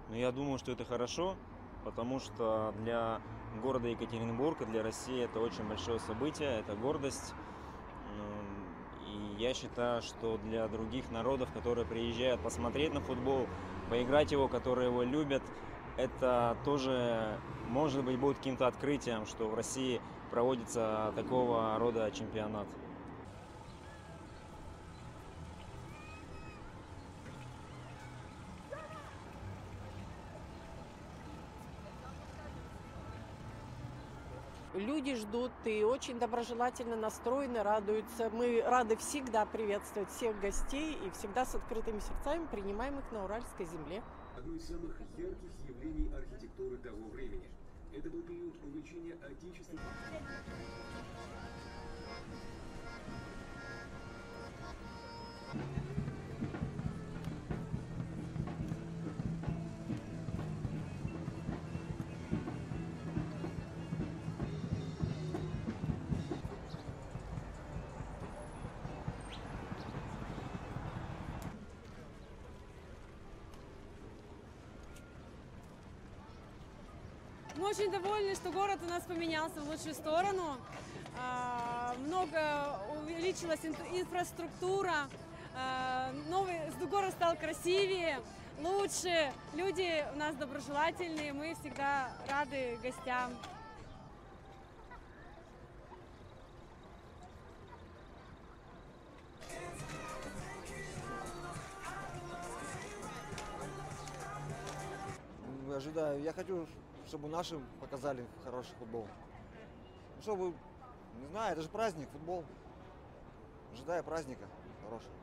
Но я думаю, что это хорошо, потому что для города Екатеринбург и для России это очень большое событие, это гордость. И я считаю, что для других народов, которые приезжают посмотреть на футбол, поиграть его, которые его любят, это тоже, может быть, будет каким-то открытием, что в России проводится такого рода чемпионат. Люди ждут и очень доброжелательно настроены, радуются. Мы рады всегда приветствовать всех гостей и всегда с открытыми сердцами принимаем их на Уральской земле. Одно из самых ярких явлений архитектуры того времени. Это был период увлечения отечественным. Мы очень довольны, что город у нас поменялся в лучшую сторону. Много увеличилась инфраструктура, город стал красивее, лучше. Люди у нас доброжелательные, мы всегда рады гостям. Ожидаю. Я хочу, чтобы нашим показали хороший футбол. Чтобы, не знаю, это же праздник, футбол. Ожидаю праздника хорошего.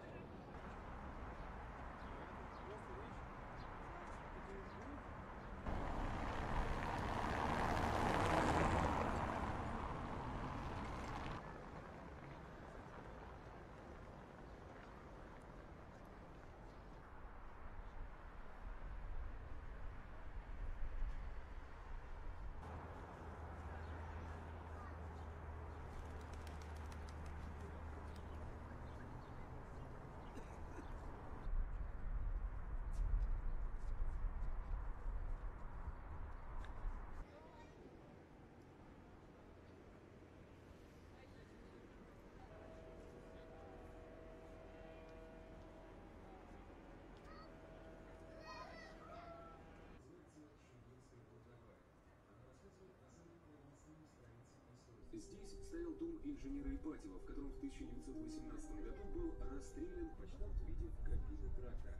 Здесь стоял дом инженера Ипатьева, в котором в 1918 году был расстрелян почтамт в виде кабины трактора.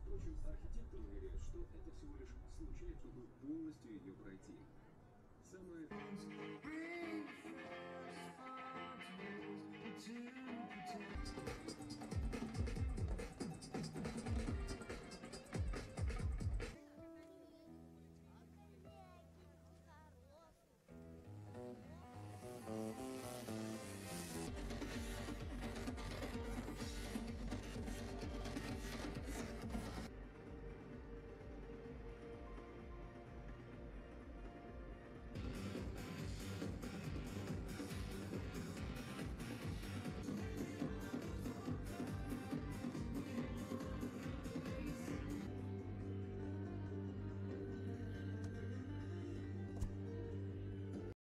Впрочем, архитекторы уверяют, что это всего лишь случай, чтобы полностью ее пройти. Самое...